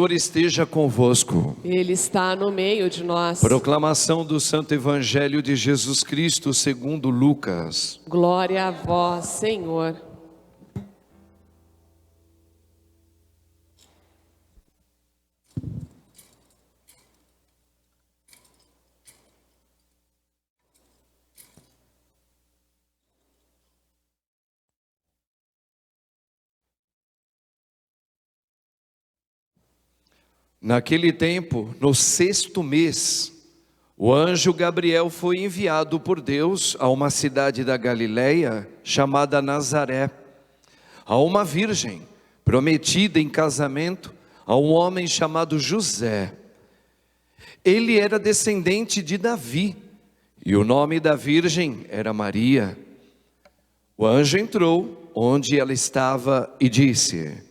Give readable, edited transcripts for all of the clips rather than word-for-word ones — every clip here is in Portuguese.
Senhor esteja convosco. Ele está no meio de nós. Proclamação do Santo Evangelho de Jesus Cristo segundo Lucas. Glória a vós, Senhor. Naquele tempo, no 6º mês, o anjo Gabriel foi enviado por Deus a uma cidade da Galileia chamada Nazaré, a uma virgem prometida em casamento a um homem chamado José. Ele era descendente de Davi e o nome da virgem era Maria. O anjo entrou onde ela estava e disse: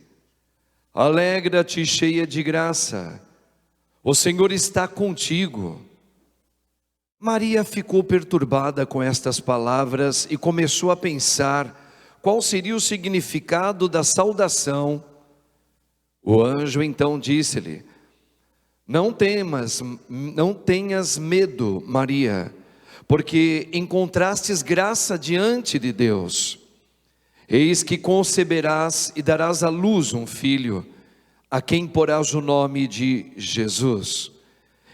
Alegra-te, cheia de graça, o Senhor está contigo. Maria ficou perturbada com estas palavras e começou a pensar qual seria o significado da saudação. O anjo então disse-lhe: Não temas, não tenhas medo, Maria, porque encontrastes graça diante de Deus. Eis que conceberás e darás à luz um filho, a quem porás o nome de Jesus.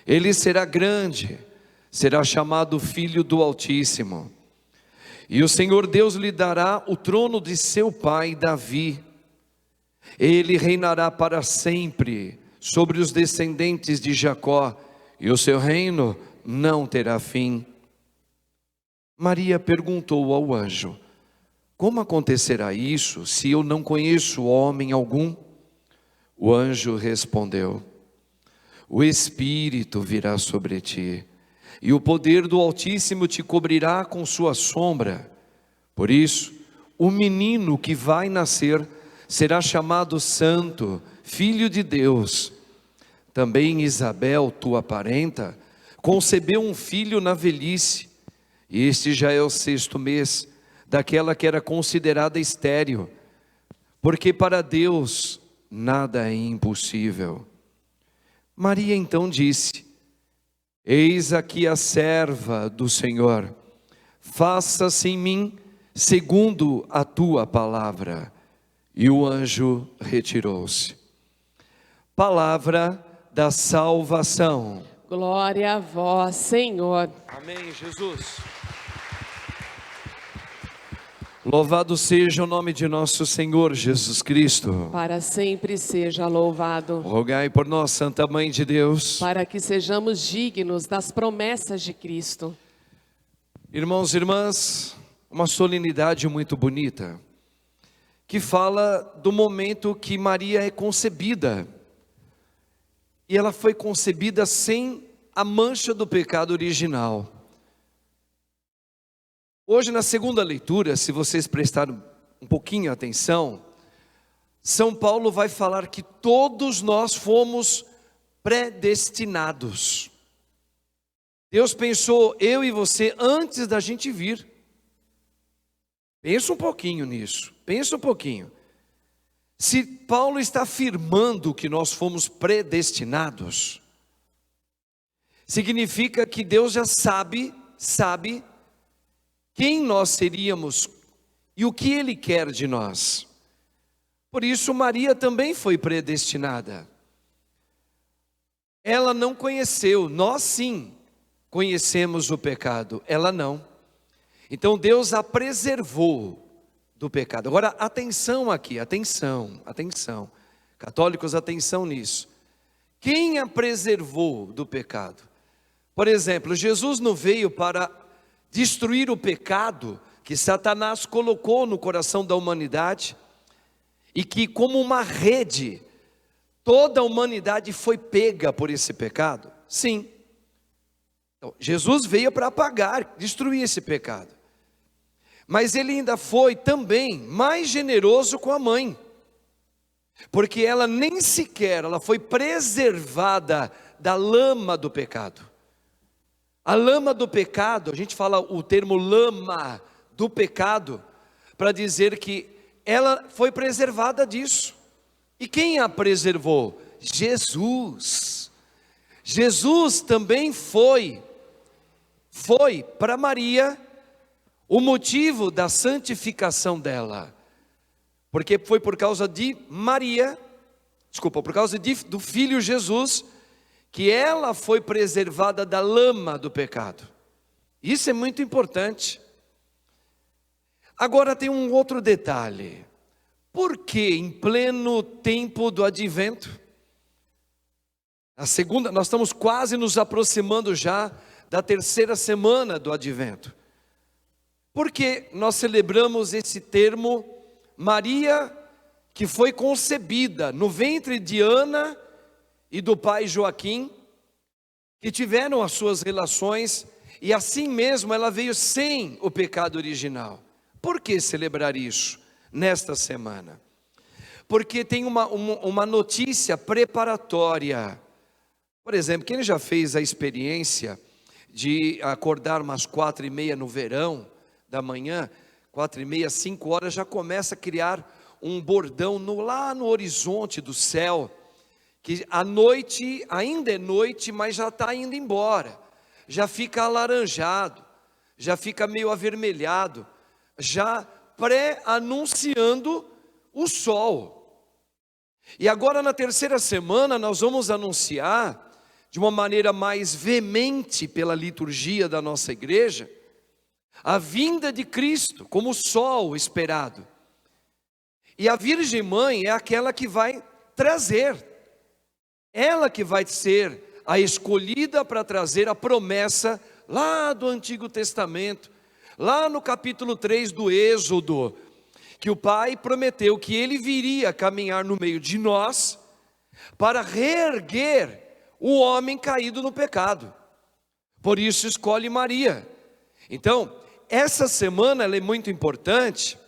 Ele será grande, será chamado Filho do Altíssimo. E o Senhor Deus lhe dará o trono de seu pai Davi. Ele reinará para sempre sobre os descendentes de Jacó, e o seu reino não terá fim. Maria perguntou ao anjo: Como acontecerá isso, se eu não conheço homem algum? O anjo respondeu: O Espírito virá sobre ti, e o poder do Altíssimo te cobrirá com sua sombra. Por isso, o menino que vai nascer será chamado Santo, Filho de Deus. Também Isabel, tua parenta, concebeu um filho na velhice, e este já é o 6º mês daquela que era considerada estéril, porque para Deus nada é impossível. Maria então disse: Eis aqui a serva do Senhor, faça-se em mim segundo a tua palavra. E o anjo retirou-se. Palavra da salvação. Glória a vós, Senhor. Amém, Jesus. Louvado seja o nome de nosso Senhor Jesus Cristo. Para sempre seja louvado. Rogai por nós, Santa Mãe de Deus, para que sejamos dignos das promessas de Cristo. Irmãos e irmãs, uma solenidade muito bonita, que fala do momento que Maria é concebida. E ela foi concebida sem a mancha do pecado original. Hoje, na segunda leitura, se vocês prestarem um pouquinho atenção, São Paulo vai falar que todos nós fomos predestinados. Deus pensou eu e você antes da gente vir. Pensa um pouquinho nisso, pensa um pouquinho. Se Paulo está afirmando que nós fomos predestinados, significa que Deus já sabe quem nós seríamos e o que Ele quer de nós. Por isso Maria também foi predestinada. Ela não conheceu, nós sim conhecemos o pecado, ela não. Então Deus a preservou do pecado. Agora atenção aqui, atenção. Católicos, atenção nisso. Quem a preservou do pecado? Por exemplo, Jesus não veio para destruir o pecado que Satanás colocou no coração da humanidade e que, como uma rede, toda a humanidade foi pega por esse pecado? Sim. Então, Jesus veio para apagar, destruir esse pecado. Mas ele ainda foi também mais generoso com a mãe, porque ela nem sequer, ela foi preservada da lama do pecado. A lama do pecado, a gente fala o termo lama do pecado, para dizer que ela foi preservada disso. E quem a preservou? Jesus. Jesus também foi para Maria o motivo da santificação dela. Porque foi por causa de Maria, por causa do Filho Jesus, que ela foi preservada da lama do pecado. Isso é muito importante. Agora tem um outro detalhe. Por que em pleno tempo do advento? Nós estamos quase nos aproximando já da terceira semana do advento. Por que nós celebramos esse termo Maria, que foi concebida no ventre de Ana e do pai Joaquim, que tiveram as suas relações, e assim mesmo ela veio sem o pecado original. Por que celebrar isso nesta semana? Porque tem uma notícia preparatória. Por exemplo, quem já fez a experiência de acordar umas 4:30 no verão da manhã, 4:30, 5 horas, já começa a criar um bordão lá no horizonte do céu, que à noite, ainda é noite, mas já está indo embora, já fica alaranjado, já fica meio avermelhado, já pré-anunciando o sol. E agora na terceira semana nós vamos anunciar, de uma maneira mais veemente pela liturgia da nossa igreja, a vinda de Cristo como o sol esperado. E a Virgem Mãe é aquela que vai trazer, ela que vai ser a escolhida para trazer a promessa lá do Antigo Testamento, lá no capítulo 3 do Êxodo, que o Pai prometeu que Ele viria caminhar no meio de nós, para reerguer o homem caído no pecado. Por isso escolhe Maria. Então, essa semana ela é muito importante,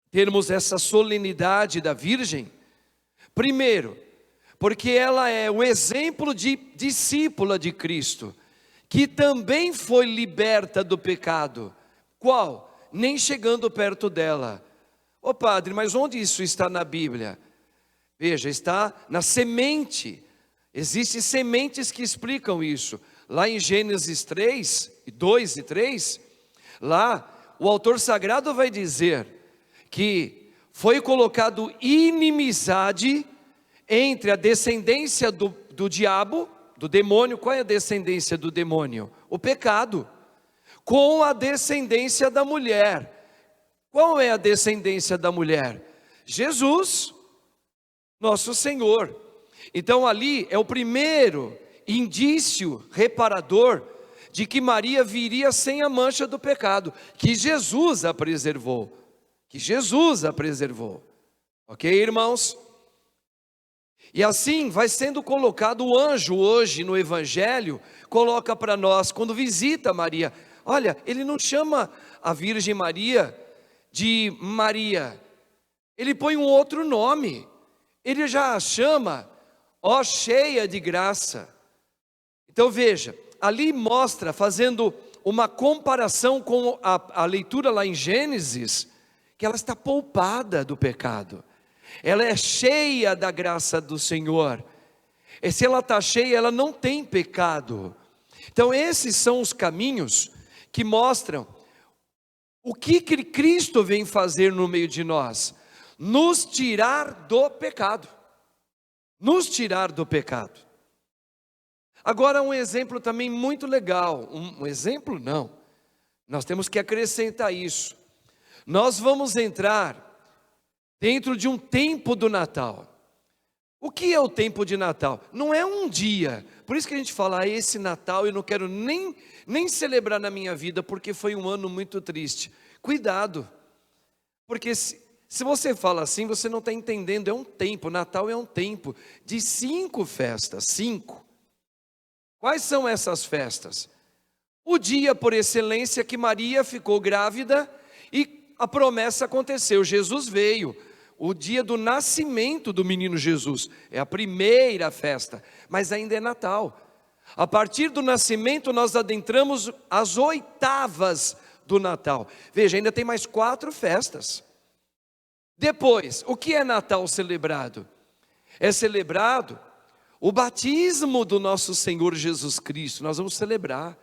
termos essa solenidade da Virgem. Primeiro, porque ela é um exemplo de discípula de Cristo, que também foi liberta do pecado. Qual? Nem chegando perto dela. Ô padre, mas onde isso está na Bíblia? Veja, está na semente. Existem sementes que explicam isso. Lá em Gênesis 3, 2 e 3, lá o autor sagrado vai dizer que foi colocado inimizade entre a descendência do diabo, do demônio. Qual é a descendência do demônio? O pecado. Com a descendência da mulher. Qual é a descendência da mulher? Jesus, nosso Senhor. Então ali é o primeiro indício reparador de que Maria viria sem a mancha do pecado, que Jesus a preservou, ok, irmãos? E assim vai sendo colocado o anjo hoje no Evangelho, coloca para nós, quando visita Maria, olha, ele não chama a Virgem Maria de Maria, ele põe um outro nome, ele já a chama, ó cheia de graça. Então veja, ali mostra, fazendo uma comparação com a leitura lá em Gênesis, que ela está poupada do pecado, ela é cheia da graça do Senhor, e se ela está cheia, ela não tem pecado. Então esses são os caminhos que mostram o que Cristo vem fazer no meio de nós, nos tirar do pecado, Agora um exemplo também muito legal, um exemplo não, nós temos que acrescentar isso, nós vamos entrar dentro de um tempo do Natal. O que é o tempo de Natal? Não é um dia, por isso que a gente fala, esse Natal eu não quero nem celebrar na minha vida, porque foi um ano muito triste. Cuidado, porque se você fala assim, você não está entendendo, é um tempo, Natal é um tempo de 5 festas, 5. Quais são essas festas? O dia por excelência que Maria ficou grávida e a promessa aconteceu, Jesus veio. O dia do nascimento do menino Jesus, é a primeira festa, mas ainda é Natal. A partir do nascimento nós adentramos as 8º do Natal. Veja, ainda tem mais 4 festas. Depois, o que é Natal celebrado? É celebrado o batismo do nosso Senhor Jesus Cristo. Nós vamos celebrar.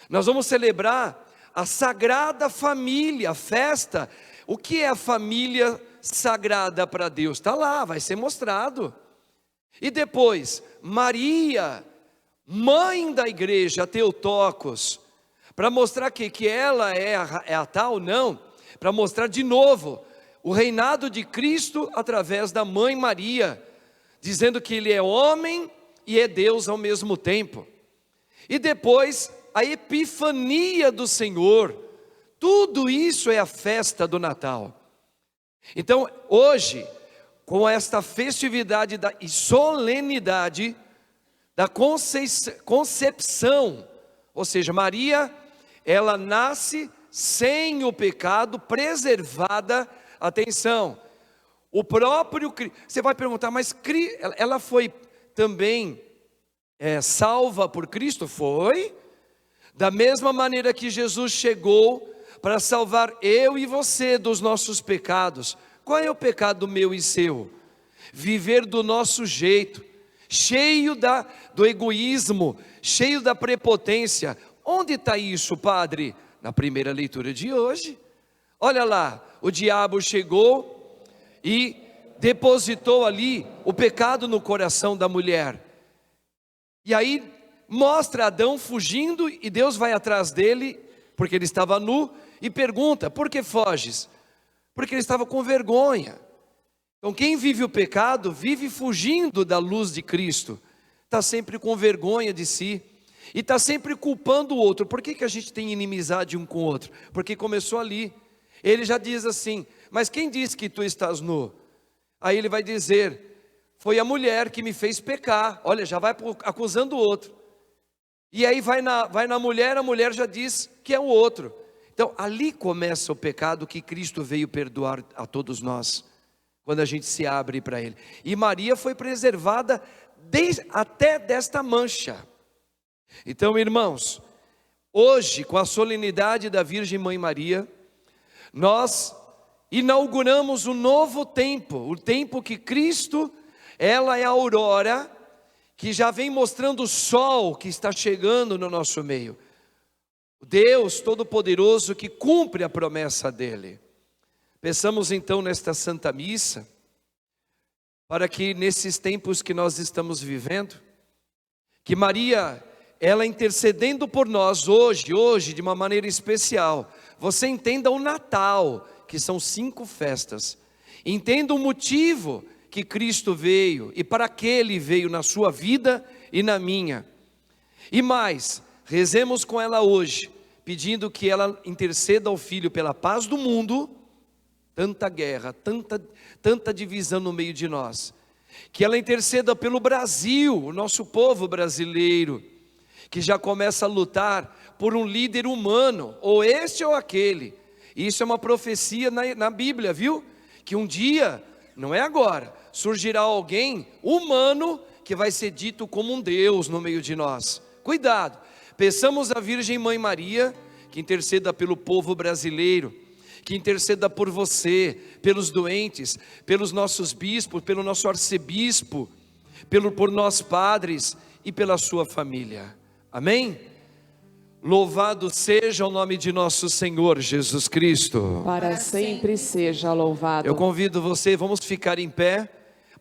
Nós vamos celebrar a Sagrada Família, a festa. O que é a família sagrada para Deus? Está lá, vai ser mostrado. E depois, Maria, mãe da igreja, Theotokos, para mostrar que ela é a tal, não, para mostrar de novo o reinado de Cristo através da mãe Maria, dizendo que ele é homem e é Deus ao mesmo tempo. E depois, a epifania do Senhor. Tudo isso é a festa do Natal. Então, hoje, com esta festividade e solenidade da concepção, ou seja, Maria, ela nasce sem o pecado, preservada. Atenção, o próprio Cristo. Você vai perguntar, mas ela foi também salva por Cristo? Foi. Da mesma maneira que Jesus chegou para salvar eu e você dos nossos pecados. Qual é o pecado meu e seu? Viver do nosso jeito, cheio do egoísmo, cheio da prepotência. Onde está isso, padre? Na primeira leitura de hoje. Olha lá, o diabo chegou e depositou ali o pecado no coração da mulher. E aí mostra Adão fugindo e Deus vai atrás dele, porque ele estava nu, e pergunta, por que foges? Porque ele estava com vergonha. Então quem vive o pecado, vive fugindo da luz de Cristo, está sempre com vergonha de si, e está sempre culpando o outro. Por que a gente tem inimizade um com o outro? Porque começou ali. Ele já diz assim, mas quem disse que tu estás nu? Aí ele vai dizer, foi a mulher que me fez pecar. Olha, já vai acusando o outro. E aí vai na mulher, a mulher já diz que é o outro. Então ali começa o pecado que Cristo veio perdoar a todos nós, quando a gente se abre para Ele. E Maria foi preservada até desta mancha. Então, irmãos, hoje, com a solenidade da Virgem Mãe Maria, nós inauguramos um novo tempo, o tempo que Cristo, ela é a aurora, que já vem mostrando o sol que está chegando no nosso meio. Deus Todo-Poderoso que cumpre a promessa dEle. Peçamos então nesta Santa Missa, para que nesses tempos que nós estamos vivendo, que Maria, ela intercedendo por nós hoje de uma maneira especial, você entenda o Natal, que são 5 festas, entenda o motivo que Cristo veio, e para que Ele veio na sua vida e na minha. E mais, rezemos com ela hoje, pedindo que ela interceda ao Filho pela paz do mundo, tanta guerra, tanta divisão no meio de nós, que ela interceda pelo Brasil, o nosso povo brasileiro, que já começa a lutar por um líder humano, ou este ou aquele. Isso é uma profecia na Bíblia, viu? Que um dia, não é agora, surgirá alguém humano que vai ser dito como um Deus no meio de nós. Cuidado, peçamos à Virgem Mãe Maria que interceda pelo povo brasileiro, que interceda por você, pelos doentes, pelos nossos bispos, pelo nosso arcebispo, por nós padres e pela sua família. Amém? Louvado seja o nome de nosso Senhor Jesus Cristo. Para sempre seja louvado. Eu convido você, vamos ficar em pé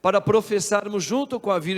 para professarmos junto com a Virgem